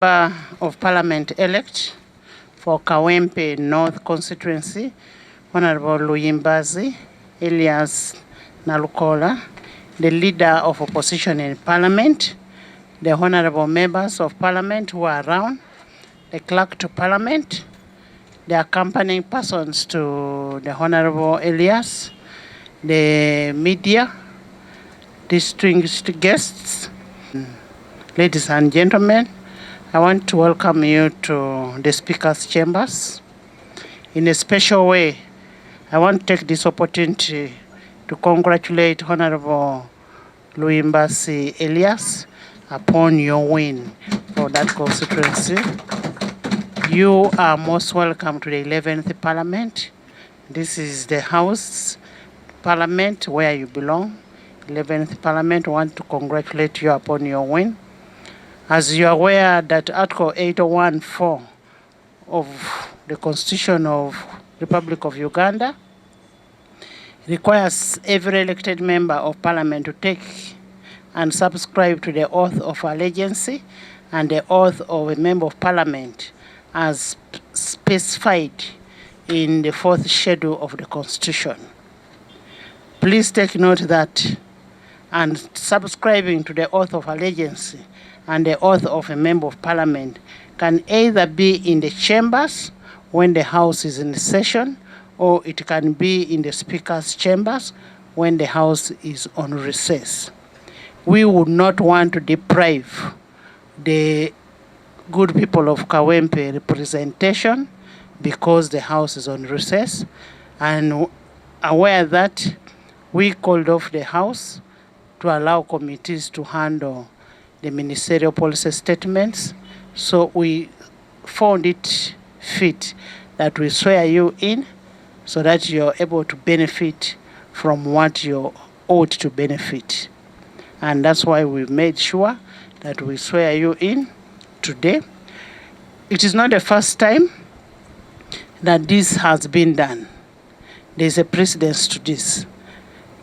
Member of Parliament elect for Kawempe North constituency, Honorable Luyimbazi Elias Nalukoola, the leader of opposition in Parliament, the honorable members of Parliament who are around, the clerk to Parliament, the accompanying persons to the Honorable Elias, the media, distinguished guests, ladies and gentlemen, I want to welcome you to the Speaker's Chambers. In a special way, I want to take this opportunity to congratulate Honorable Luyimbazi Elias upon your win for that constituency. You are most welcome to the 11th Parliament. This is the House Parliament where you belong. 11th Parliament, I want to congratulate you upon your win. As you are aware that Article 801(4) of the Constitution of Republic of Uganda requires every elected member of Parliament to take and subscribe to the oath of allegiance and the oath of a member of Parliament as specified in the 4th schedule of the Constitution. Please take note that and subscribing to the oath of allegiance and the oath of a member of Parliament can either be in the chambers when the House is in session, or it can be in the Speaker's chambers when the House is on recess. We would not want to deprive the good people of Kawempe representation because the House is on recess, and aware that we called off the House to allow committees to handle the ministerial policy statements. So we found it fit that we swear you in so that you're able to benefit from what you ought to benefit. And that's why we made sure that we swear you in today. It is not the first time that this has been done. There's a precedence to this.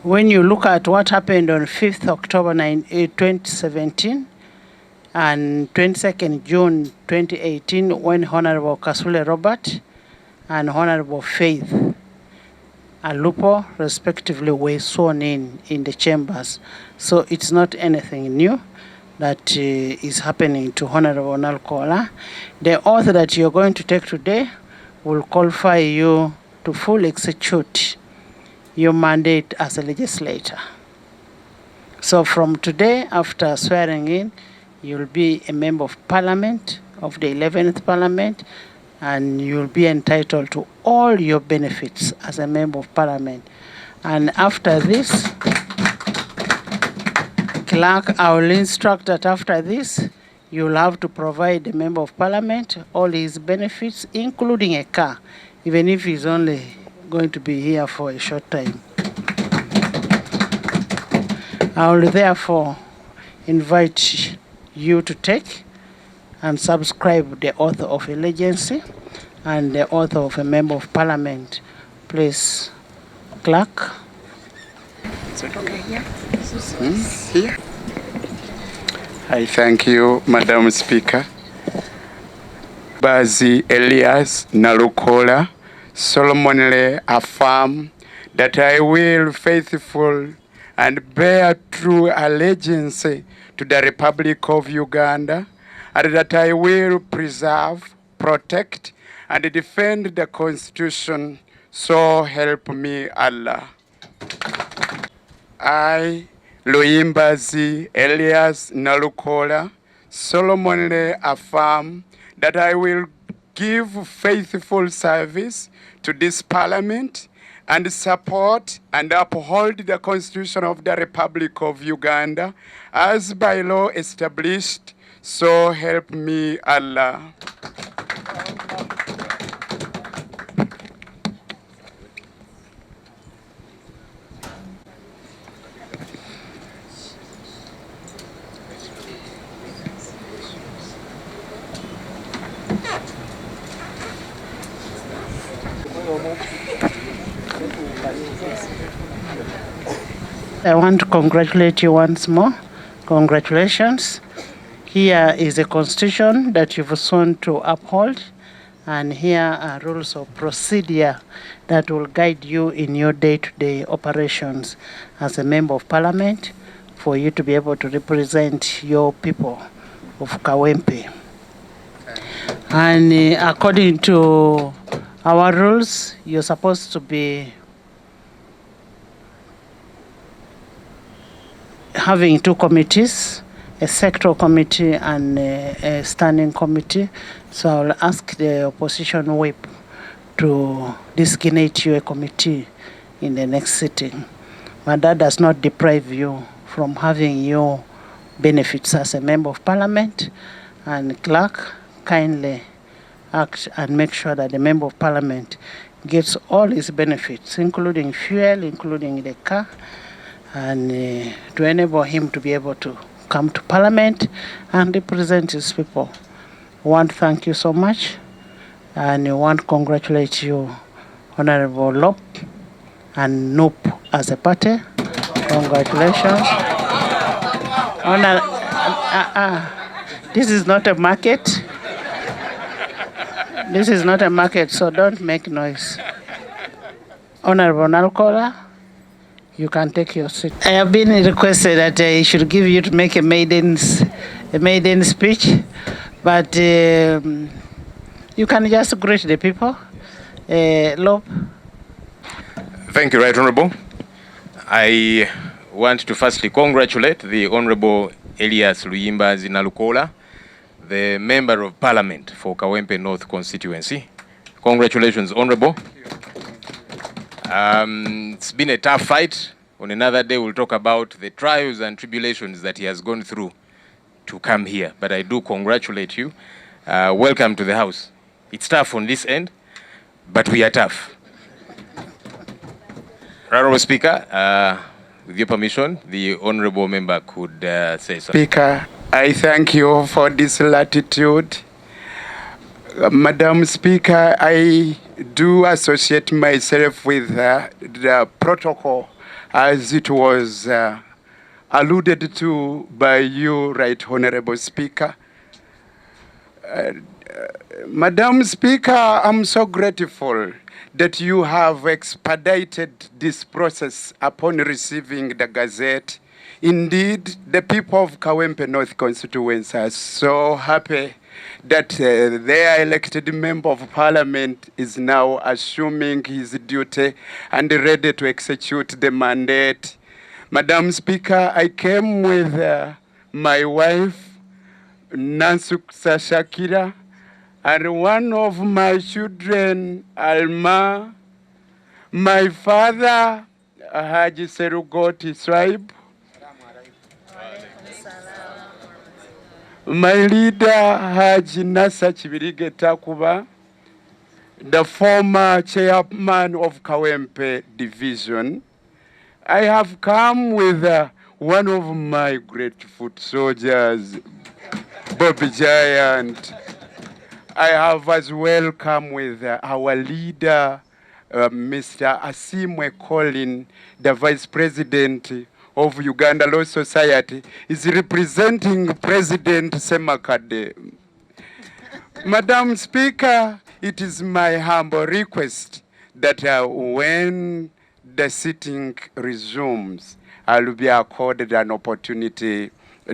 When you look at what happened on 5th October 2017 and 22nd June 2018, when Honorable Kasule Robert and Honorable Faith Alupo respectively were sworn in the chambers. So it's not anything new that is happening to Honorable Nalukoola. The oath that you're going to take today will qualify you to fully execute your mandate as a legislator. So from today, after swearing in, you'll be a member of Parliament, of the 11th Parliament, and you'll be entitled to all your benefits as a member of Parliament. And after this, clerk, I will instruct that after this, you'll have to provide the member of Parliament all his benefits, including a car, even if he's only going to be here for a short time. I will therefore invite you to take and subscribe the oath of allegiance and the oath of a member of Parliament. Please, clerk. Is it okay here? Here. I thank you, Madam Speaker. Bazi Elias Nalukoola solemnly affirm that I will faithful and bear true allegiance to the Republic of Uganda, and that I will preserve, protect, and defend the Constitution, so help me Allah. I, Luyimbazi Elias Nalukoola, solemnly affirm that I will give faithful service to this Parliament and support and uphold the Constitution of the Republic of Uganda as by law established, so help me Allah. I want to congratulate you once more. Congratulations. Here is a constitution that you've sworn to uphold, and here are rules of procedure that will guide you in your day-to-day operations as a member of parliament for you to be able to represent your people of Kawempe. And according to our rules, you're supposed to be having two committees, a sectoral committee and a standing committee. So I'll ask the opposition whip to designate you a committee in the next sitting. But that does not deprive you from having your benefits as a member of parliament. And clerk, kindly act and make sure that the member of parliament gets all his benefits, including fuel, including the car, and to enable him to be able to come to parliament and represent his people. I want to thank you so much, and I want to congratulate you, Honorable Lop and Noop as a party. Congratulations. This is not a market. This is not a market, so don't make noise. Honorable Nalukoola, you can take your seat. I have been requested that I should give you to make a maiden speech, but you can just greet the people. Lop. Thank you, Right Honourable. I want to firstly congratulate the Honourable Elias Luyimbazi Nalukoola, the Member of Parliament for Kawempe North constituency. Congratulations, Honourable. It's been a tough fight. On another day, we'll talk about the trials and tribulations that he has gone through to come here. But I do congratulate you. Welcome to the House. It's tough on this end, but we are tough. Honourable Speaker, with your permission, the Honourable Member could say something. Speaker, I thank you for this latitude. Madam Speaker, I do associate myself with the protocol as it was alluded to by you, Right Honourable Speaker. Madam Speaker, I'm so grateful that you have expedited this process upon receiving the Gazette. Indeed, the people of Kawempe North constituency are so happy that their elected member of parliament is now assuming his duty and ready to execute the mandate. Madam Speaker, I came with my wife, Nalukoola Shakira, and one of my children, Alma, my father, Haji Serugoti Swaib, my leader, Haji Nasa Chibirige Takuba, the former chairman of Kawempe Division. I have come with one of my great foot soldiers, Bobby Giant. I have as well come with our leader, Mr. Asimwe Colin, the Vice President of Uganda Law Society, is representing President Semakade. Madam Speaker, it is my humble request that when the sitting resumes, I will be accorded an opportunity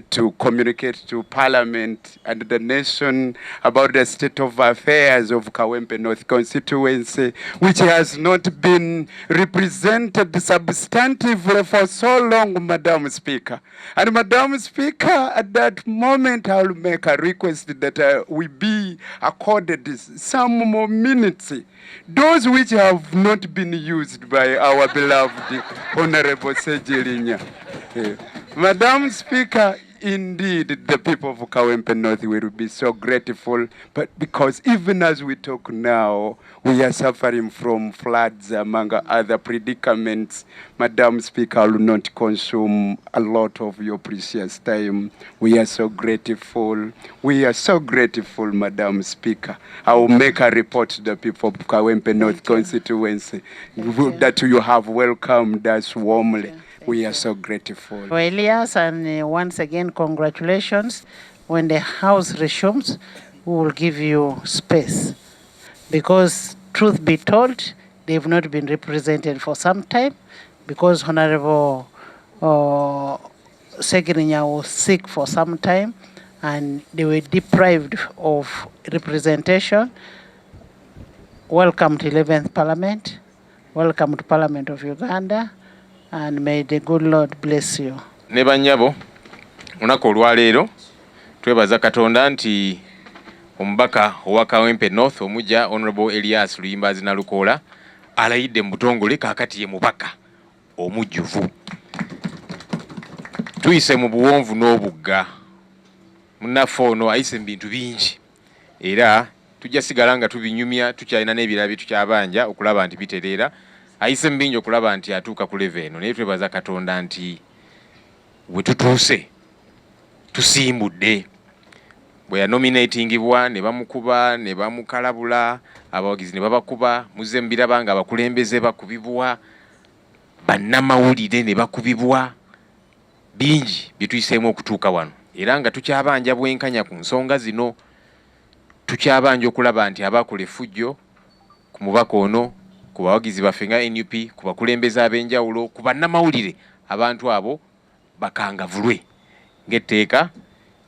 to communicate to Parliament and the nation about the state of affairs of Kawempe North constituency, which has not been represented substantively for so long, Madam Speaker. And Madam Speaker, at that moment, I will make a request that we be accorded some more minutes, those which have not been used by our beloved Honorable Sejelinya. Madam Speaker, indeed, the people of Kawempe North will be so grateful, but because even as we talk now, we are suffering from floods among other predicaments. Madam Speaker, I will not consume a lot of your precious time. We are so grateful. We are so grateful, Madam Speaker. I will make a report to the people of Kawempe North constituency that you have welcomed us warmly. We are so grateful. Elias, and once again, congratulations. when the House resumes, we will give you space. Because truth be told, they've not been represented for some time because Honorable Segrinya was sick for some time and they were deprived of representation. Welcome to 11th Parliament. Welcome to Parliament of Uganda, and may the good Lord bless you. Ne bannyabo lunaku olwaleero twebaza Katonda nti omubaka owa Kawempe North omujja Honorable Elias Luyimbazi Nalukoola alayidde mu butongole kaakati ye mubaka omujjuvu. Tuyise mu buwonvu n'obugga. Munnaffe ono ayise mu bintu bingi era tujja sigala nga tubinyumya tukyalina n'ebirala tukyabanja okulaba nti bitereera. Ayise mu bingi okulaba nti atuuka ku level eno naye twebaza Katonda nti we tutuuse tusimbudde. Bwe yanominatingibwa ne bamukuba ne bamukalabula abawagizi ne babakuba muzze mbiraba nga abakulembeze bakubibwa bannamawulire ne bakubibwa bingi bye tuyiseemu okutuuka wano era nga tukyabanja bwenkanya ku nsonga zino. Tukyabanja okulaba nti abakola effujjo ku mubaka ono ku bawagizi baffe nga NUP ku bakulembeze ab'enjawulo ku bannamawulire abantu abo bakangavulwe ng'etteeka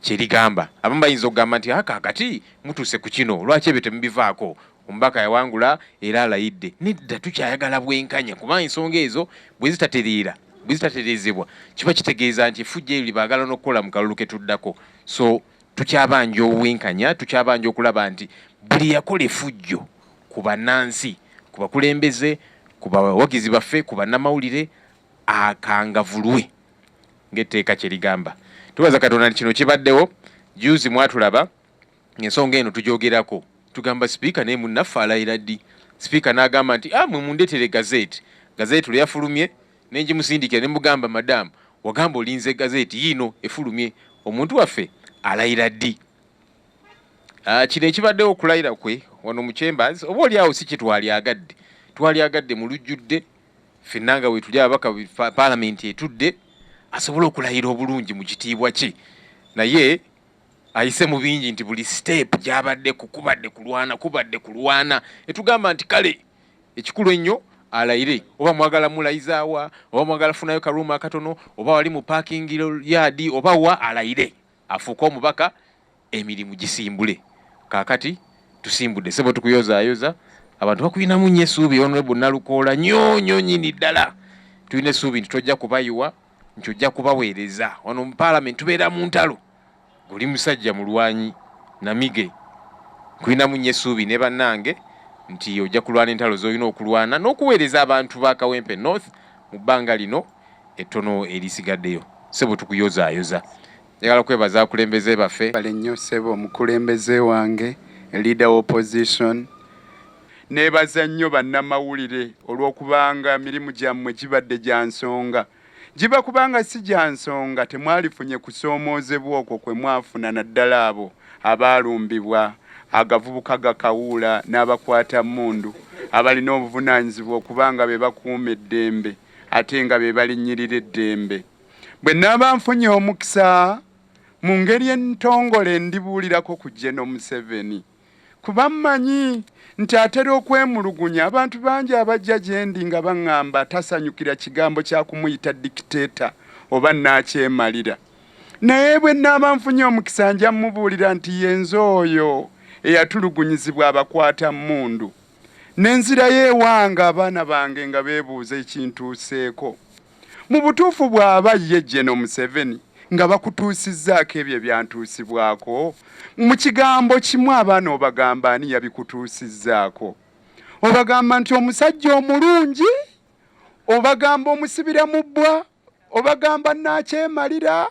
kye ligamba. Abamu bayinza okugamba nti kaakati mutuuse ku kino lwaki ebyo temubivaako omubaka yawangula era alayidde. Nedda tukyayagala bwenkanya kuba ensonga ezo bwe zitatereezebwa kiba kitegeeza nti effujjo eryo libaagala n'okukola mu kalulu ke tuddako. So tukyabanja obwenkanya tukyabanja okulaba nti buli yakola effujjo ku bannansi ku bakulembeze ku bawagizi baffe ku bannamawulire akangavulwe ng'etteeka kye ligamba. Tubaza Katonda nti kino kibaddewo juzi mwatulaba ensonga eno tugyogerako tugamba sipiika naye munnaffe alayira ddi. Sipiika n'agamba nti mwe mundeetere gazeeti lwe yafulumye ne ngimusindikira ne mugamba madamu wagamba olinze gazeeti yiino efulumye omuntu waffe alayira ddi. Kino ekibaddewo okulayira kwe wano mu Chambers oba oli awo si kye twalyagadde mu lujjudde ffenna nga we tuli ababaka Parliament etudde asobola okulayira obulungi mu kitiibwa kye. Naye ayise mu bingi nti buli step gy'abadde kubadde kulwana etugamba nti kale ekikulu ennyo alayire oba mwagala mulayizaawa oba mwagala funayo karuuma akatono oba wali mu parking yard oba wa alayire afuuka omubaka emirimu gisimbule. Kaakati tusimbudde ssebo tukuyozaayoza abantu bakulinamu nnyo essuubi Honorable Nalukoola nnyo nnyini ddala. Tulina essuubi nti tojja kubayiwa nti ojja kubaweereza wano mu Parliament tubeera mu ntalo guli musajja mulwanyi namige kulinamu nnyo essuubi ne bannange nti ojja kulwana entalo z'olina okulwana n'okuweereza abantu ba Kawempe North mu bbanga lino ettono erisigaddeyo. Ssebo tukuyozaayoza. Njagala kwebaza akulembeze baffe. Bale nnyo ssebo omukulembeze wange leader opposition. Neebaza nnyo bannamawulire olw'okubanga mirimu gyammwe gibadde gya nsonga. Giba kubanga si gya nsonga temwalifunye kusoomoozebwa okwo kwe mwafuna naddala abo abaalumbibwa agavubuka gakawuula n'abakwata mmundu abalina obuvunaanyizibwa okubanga be bakuuma eddembe ate nga be balinnyirira eddembe. Bwe naaba nfunye omukisa mu ngeri entongole ndibuulirako ku General Museveni kuba mmanyi nti atera okwemulugunya abantu bangi abajja gye ndi nga baŋŋamba tasanyukira kigambo kya kumuyita dictator oba naakyemalira. Naye bwe naaba nfunye omukisa nja mubuulira nti yenze oyo eyatulugunyizibwa abakwata mmundu n'enzirayo ewange abaana bange nga beebuuza ekintuuseeko. Mu butuufu bw'aba ye General Museveni nga bakutuusizzaako ebyo byantuusibwako mu kigambo kimu abaana obagamba ani yabikutuusizzaako? Obagamba nti omusajja omulungi, obagamba omusibira mu bbwa, obagamba naakyemalira,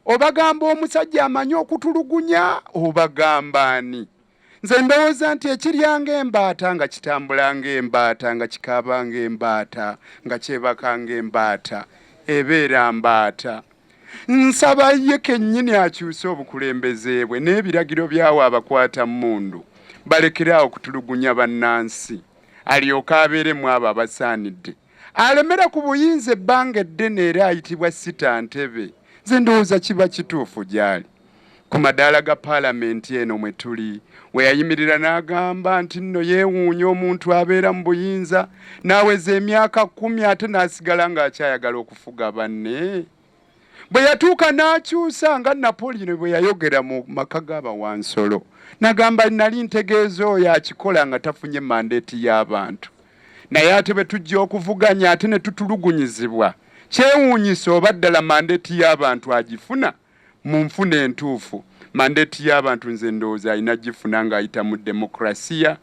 obagamba omusajja amanyi okutulugunya, obagamba ani? Nze ndowooza nti ekirya ng'embaata nga kitambula ng'embaata nga kikaaba ng'embaata nga kyebaka ng'embaata ebeera mbaata. Nsaba ye kennyini akyuse obukulembeze bwe n'ebiragiro byawo abakwata mmundu balekeraawo okutulugunya bannansi alyoke abeeremu abo abasaanidde alemera ku buyinza ebbanga eddene era ayitibwa sita ntebe. Nze ndowooza kiba kituufu gy'ali. ku madaala ga paalamenti eno mwe tuli, we yayimirira n'agamba nti nno yeewuunya omuntu abeera mu buyinza n'aweza emyaka 10 ate n'asigala ng'akyayagala okufuga banne. Bwe yatuuka n'akyusa nga Napoleon bwe yayogera mu maka g'abawansolo, n'agamba nali ntegeeza oyo akikola nga tafunye mandeeti y'abantu. Naye ate bwe tujja okuvuganya ate ne tutulugunyizibwa, kyewuunyisa oba ddala mandeeti y'abantu agifuna mu nfuna entuufu. Mandeeti y'abantu nze ndowooza alina gifuna ng'ayita mu demokrasiya,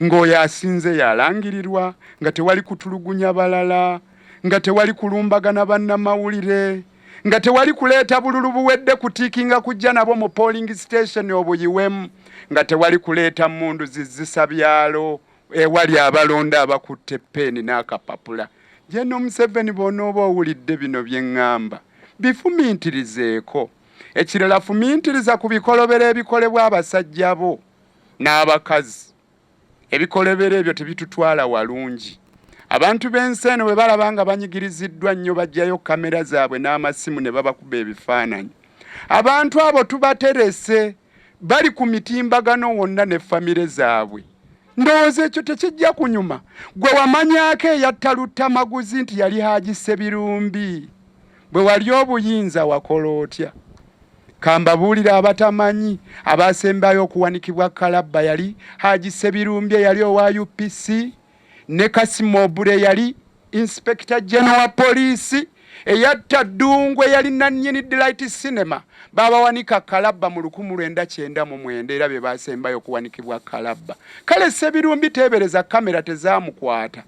ng'oyo asinze yalangirirwa, nga tewali kutulugunya balala, nga tewali kulumbagana bannamawulire, nga tewali kuleeta bululu buwedde kutiikinga kujja nabo mu polling station obuyiwemu, nga tewali kuleeta mmundu zizisa byalo ewali abalonda abakutte peeni n'akapapula. Jeno Museveni bw'onooba owulidde bino bye ŋŋamba, bifumiintirizeeko. Ekirala fumiintiriza ku bikolobero ebikolebwa abasajja bo n'abakazi. Ebikolobero ebyo tebitutwala walungi. Abantu b'ensi eno bwe balaba nga banyigiriziddwa nnyo bajjayo kamera zaabwe n'amasimu ne babakuba ebifaananyi. Abantu abo tubaterese, bali ku mitimbagano wonna ne famire zaabwe. Ndowooza ekyo tekijja kunyuma. Gwe wamanyaako eyatta Luttamaguzi nti yali Haaji Ssebirumbi. Bwe wali obuyinza wakola otya? Kambabuulira abatamanyi, abasembayo okuwanikibwa Kalabba yali Haaji Ssebirumbi yali owa UPC, ne Kasimo Bule yali Inspector General wa Poliisi, eyatta Ddungwe yali nannyini Delight Cinema. Babawanika Kalabba mu 1999 era be basembayo okuwanikibwa Kalabba. Kale Ssebirumbi teebereza kamera tezaamukwata,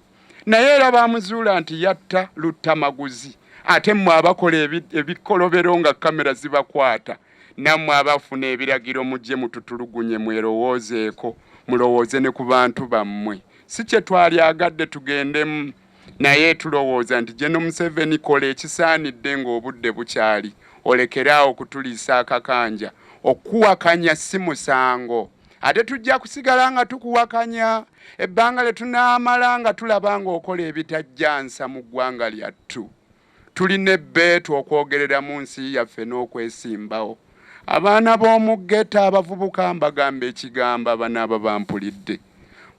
naye era baamuzuula nti yatta Luttamaguzi. Ate mmwe abakola ebikolobero nga kamera zibakwata, nammwe abafuna ebiragiro mujje mututulugunye mwerowoozeeko, mulowooze ne ku bantu bammwe. Si kye twalyagadde tugendemu, naye tulowooza nti Jeno Museveni kola ekisaanidde ng'obudde bukyali, olekeraawo okutuliisa akakanja. Okuwakanya si musango, ate tujja kusigala nga tukuwakanya ebbanga lye tunaamala nga tulaba ng'okola ebitajjansa mu ggwanga lyattu. Tulina ebbeetu okwogerera mu nsi yaffe n'okwesimbawo. Abaana b'omu ggeto abavubuka mbagamba ekigambo abanaaba bampulidde.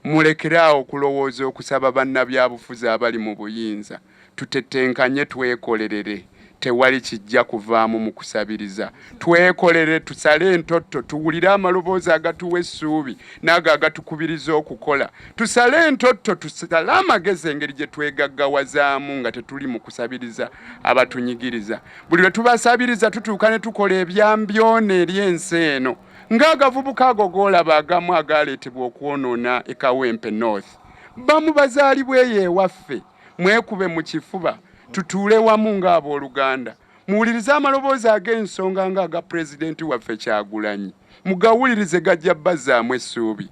Mulekeraawo okulowooza okusaba bannabyabufuzi abali mu buyinza. Tutetenkanye twekolerere. Tewali kijja kuvaamu mu kusabiriza. Twekolere, tusale entotto, tuwulire amaloboozi agatuwa essuubi n'ago agatukubiriza okukola. Tusale entotto, tusale amagezi engeri gye twegaggawazaamu nga tetuli mu kusabiriza abatunyigiriza. Buli lwe tubasabiriza tutuuka ne tukola ebyambyona eri ensi eno, ng'agavubuka ago g'olaba agamu agaaleetebwa okwonoona e Kawempe North. Bamu bazaalibwa eyo ewaffe, mwekube mu kifuba, tutuule wamu ng'abooluganda. Muwulirize amaloboozi ag'ensonga ng'aga Pulezidenti waffe Kyagulanyi. Mugawulirize gajja bazzaamu essuubi.